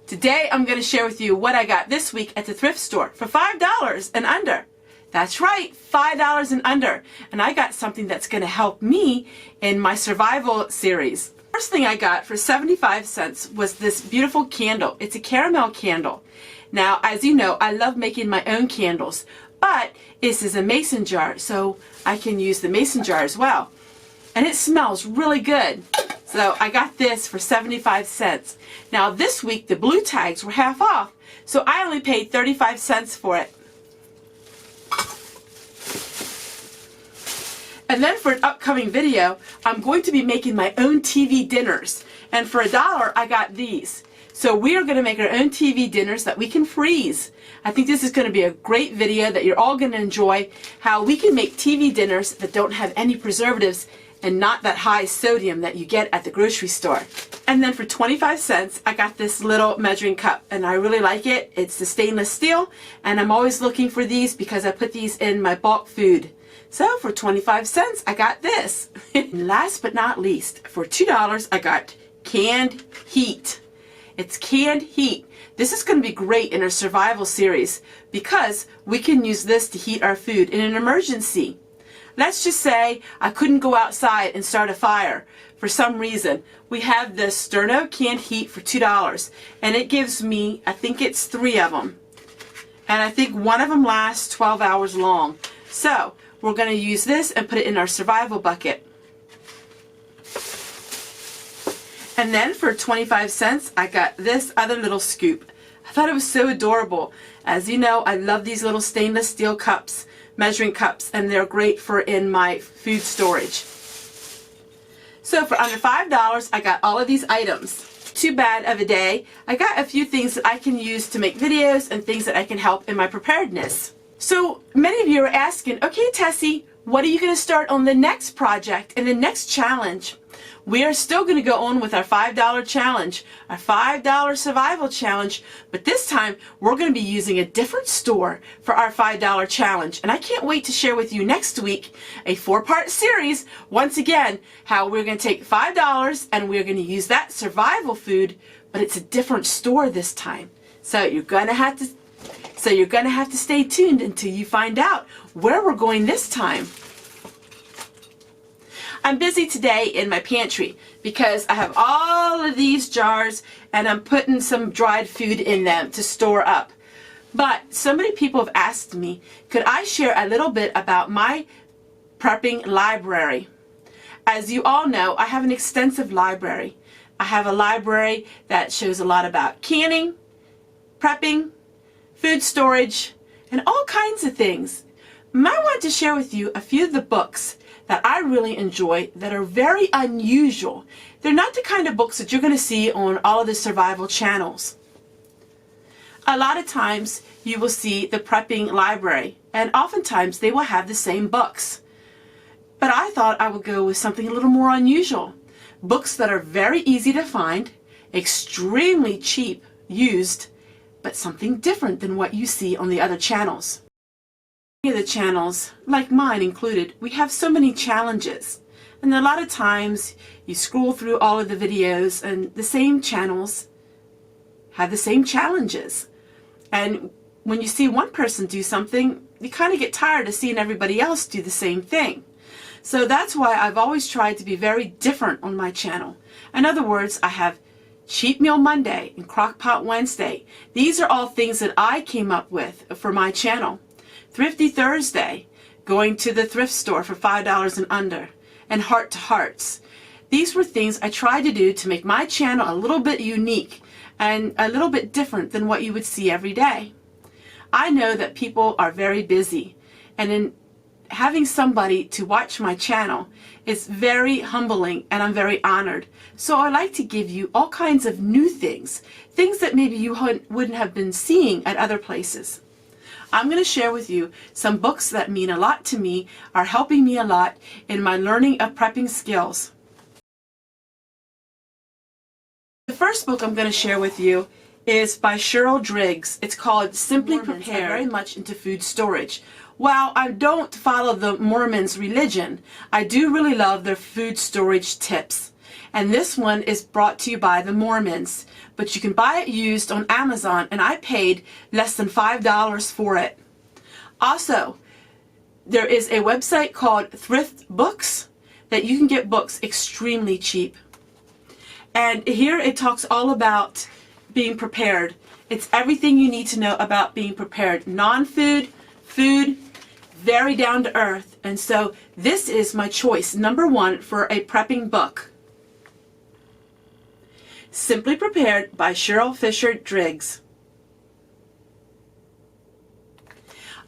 Today I'm going to share with you what I got this week at the thrift store for $5 and under. That's right, $5 and under. And I got something that's going to help me in my survival series. First thing I got for 75 cents was this beautiful candle. It's a caramel candle. Now, as you know, I love making my own candles, but this is a mason jar, so I can use the mason jar as well. And it smells really good. So I got this for 75 cents. Now this week the blue tags were half off, so I only paid 35 cents for it. And then for an upcoming video, I'm going to be making my own TV dinners. And for $1, I got these. So we are going to make our own TV dinners that we can freeze. I think this is going to be a great video that you're all going to enjoy, how we can make TV dinners that don't have any preservatives and not that high sodium that you get at the grocery store. And then for 25 cents, I got this little measuring cup, and I really like it. It's the stainless steel, and I'm always looking for these because I put these in my bulk food. So for 25 cents, I got this. And last but not least, for $2, I got canned heat. It's canned heat. This is going to be great in our survival series because we can use this to heat our food in an emergency. Let's just say I couldn't go outside and start a fire for some reason. We have this Sterno canned heat for $2, and it gives me, I think it's 3 of them. And I think one of them lasts 12 hours long. So we're going to use this and put it in our survival bucket. And then for 25 cents, I got this other little scoop. I thought it was so adorable. As you know, I love these little stainless steel cups, measuring cups, and they're great for in my food storage. So for under $5, I got all of these items. Too bad of a day. I got a few things that I can use to make videos and things that I can help in my preparedness. So many of you are asking, okay, Tessie, what are you going to start on the next project and the next challenge? We are still going to go on with our $5 challenge, our $5 survival challenge, but this time we're going to be using a different store for our $5 challenge. And I can't wait to share with you next week a 4-part series, once again, how we're going to take $5 and we're going to use that survival food, but it's a different store this time. So you're going to have to stay tuned until you find out where we're going this time. I'm busy today in my pantry because I have all of these jars and I'm putting some dried food in them to store up. But so many people have asked me, could I share a little bit about my prepping library? As you all know, I have an extensive library. I have a library that shows a lot about canning, prepping, food storage, and all kinds of things. I want to share with you a few of the books that I really enjoy that are very unusual. They're not the kind of books that you're going to see on all of the survival channels. A lot of times you will see the prepping library, and oftentimes they will have the same books. But I thought I would go with something a little more unusual. Books that are very easy to find, extremely cheap, used, but something different than what you see on the other channels. Many of the channels, like mine included, we have so many challenges. And a lot of times you scroll through all of the videos and the same channels have the same challenges. And when you see one person do something, you kind of get tired of seeing everybody else do the same thing. So that's why I've always tried to be very different on my channel. In other words, I have Cheat Meal Monday and Crockpot Wednesday. These are all things that I came up with for my channel. Thrifty Thursday, going to the thrift store for $5 and under, and Heart to Hearts. These were things I tried to do to make my channel a little bit unique and a little bit different than what you would see every day. I know that people are very busy, and in having somebody to watch my channel is very humbling, and I'm very honored. So I like to give you all kinds of new things, things that maybe you wouldn't have been seeing at other places. I'm going to share with you some books that mean a lot to me, are helping me a lot in my learning of prepping skills. The first book I'm going to share with you is by Cheryl Driggs. It's called Simply Prepared. I'm very much into food storage. While I don't follow the Mormons' religion, I do really love their food storage tips. And this one is brought to you by the Mormons. but you can buy it used on Amazon, and I paid less than $5 for it. Also, there is a website called Thrift Books that you can get books extremely cheap. And here it talks all about being prepared. It's everything you need to know about being prepared. Non-food, food, very down to earth. And so this is my choice, #1 for a prepping book. Simply Prepared by Cheryl Fisher Driggs.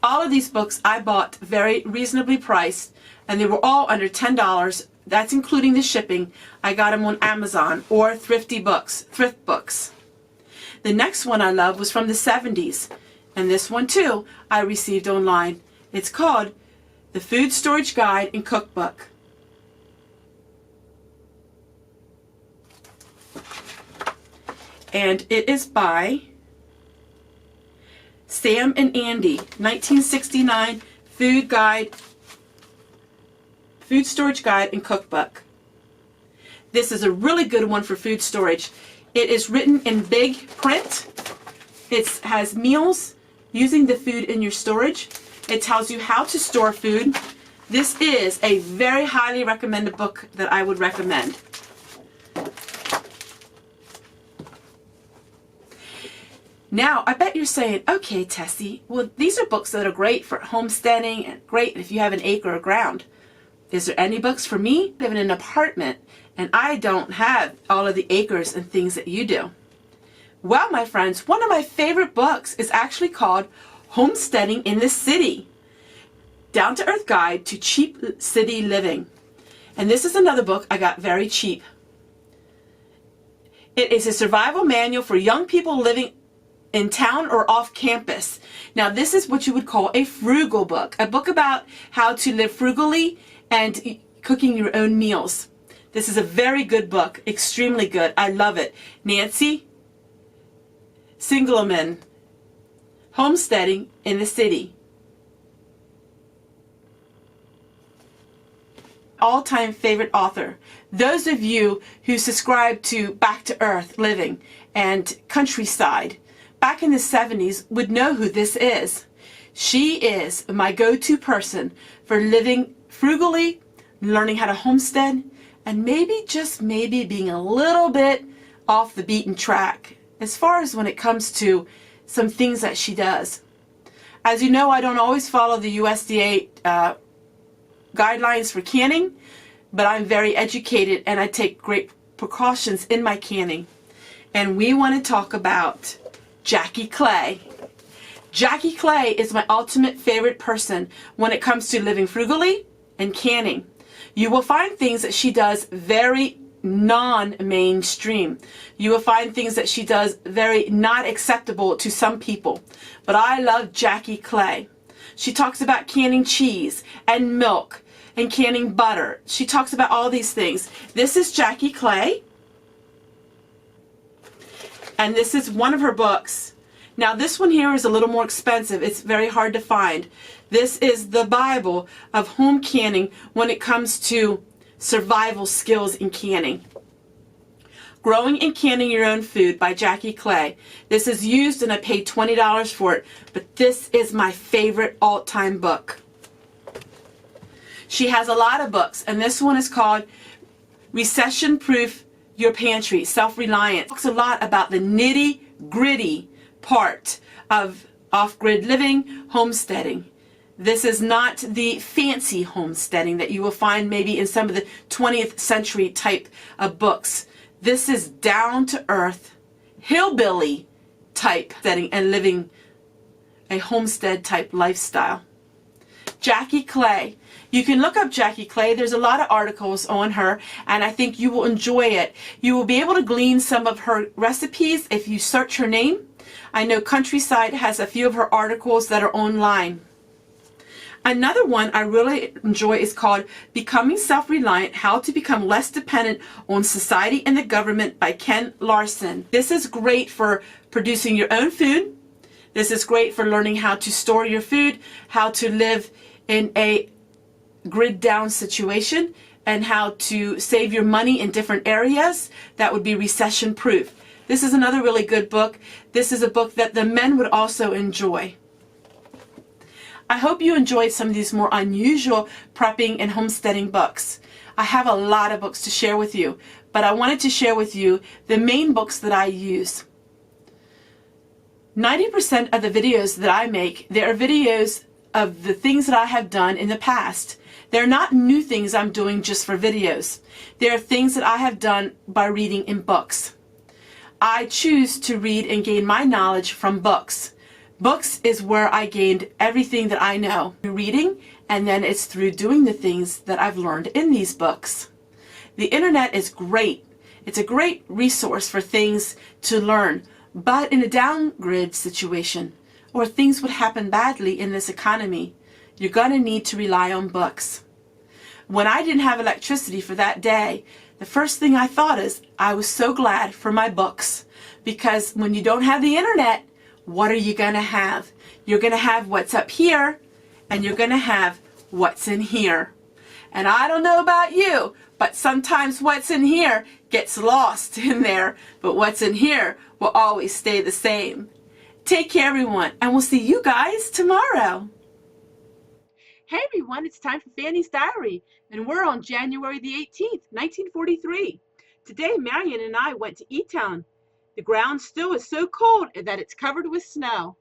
All of these books I bought very reasonably priced, and they were all under $10. That's including the shipping. I got them on Amazon or Thrift Books. The next one I love was from the 70s, and this one too I received online. It's called The Food Storage Guide and Cookbook. And it is by Sam and Andy, 1969 Food Storage Guide and Cookbook. This is a really good one for food storage. It is written in big print. It has meals using the food in your storage. It tells you how to store food. This is a very highly recommended book that I would recommend. Now, I bet you're saying, okay, Tessie, well, these are books that are great for homesteading and great if you have an acre of ground. Is there any books for me? I live in an apartment, and I don't have all of the acres and things that you do. Well, my friends, one of my favorite books is actually called Homesteading in the City, Down-to-Earth Guide to Cheap City Living. And this is another book I got very cheap. It is a survival manual for young people living in town or off campus. Now, this is what you would call a frugal book, a book about how to live frugally and cooking your own meals. This is a very good book, extremely good. I love it. Nancy Singelman, Homesteading in the City. All-time favorite author. Those of you who subscribe to Back to Earth Living and Countryside back in the 70s would know who this is. She is my go-to person for living frugally, learning how to homestead, and maybe, just maybe, being a little bit off the beaten track as far as when it comes to some things that she does. As you know, I don't always follow the USDA guidelines for canning, but I'm very educated and I take great precautions in my canning. And we want to talk about Jackie Clay. Jackie Clay is my ultimate favorite person when it comes to living frugally and canning. You will find things that she does very non-mainstream. You will find things that she does very not acceptable to some people. But I love Jackie Clay. She talks about canning cheese and milk and canning butter. She talks about all these things. This is Jackie Clay. And this is one of her books. Now, this one here is a little more expensive. It's very hard to find. This is the Bible of home canning when it comes to survival skills in canning. Growing and Canning Your Own Food by Jackie Clay. This is used and I paid $20 for it, but this is my favorite all-time book. She has a lot of books, and this one is called Recession-Proof Your Pantry, Self-Reliant. It talks a lot about the nitty-gritty part of off-grid living, homesteading. This is not the fancy homesteading that you will find maybe in some of the 20th century type of books. This is down-to-earth, hillbilly type setting and living a homestead type lifestyle. Jackie Clay. You can look up Jackie Clay. There's a lot of articles on her, and I think you will enjoy it. You will be able to glean some of her recipes if you search her name. I know Countryside has a few of her articles that are online. Another one I really enjoy is called Becoming Self-Reliant, How to Become Less Dependent on Society and the Government by Ken Larson. This is great for producing your own food. This is great for learning how to store your food, how to live in a grid down situation, and how to save your money in different areas. That would be recession proof. This is another really good book. This is a book that the men would also enjoy. I hope you enjoyed some of these more unusual prepping and homesteading books. I have a lot of books to share with you, but I wanted to share with you the main books that I use. 90% of the videos that I make, they are videos of the things that I have done in the past. They're not new things I'm doing just for videos. They are things that I have done by reading in books. I choose to read and gain my knowledge from books. Books is where I gained everything that I know. Reading, and then it's through doing the things that I've learned in these books. The internet is great. It's a great resource for things to learn, but in a downgrade situation, or things would happen badly in this economy, you're going to need to rely on books. When I didn't have electricity for that day, the first thing I thought is I was so glad for my books, because when you don't have the internet, what are you going to have? You're going to have what's up here, and you're going to have what's in here. And I don't know about you, but sometimes what's in here gets lost in there, but what's in here will always stay the same. Take care, everyone, and we'll see you guys tomorrow. Hey, everyone, it's time for Fanny's Diary, and we're on January the 18th, 1943. Today, Marion and I went to E-Town. The ground still is so cold that it's covered with snow.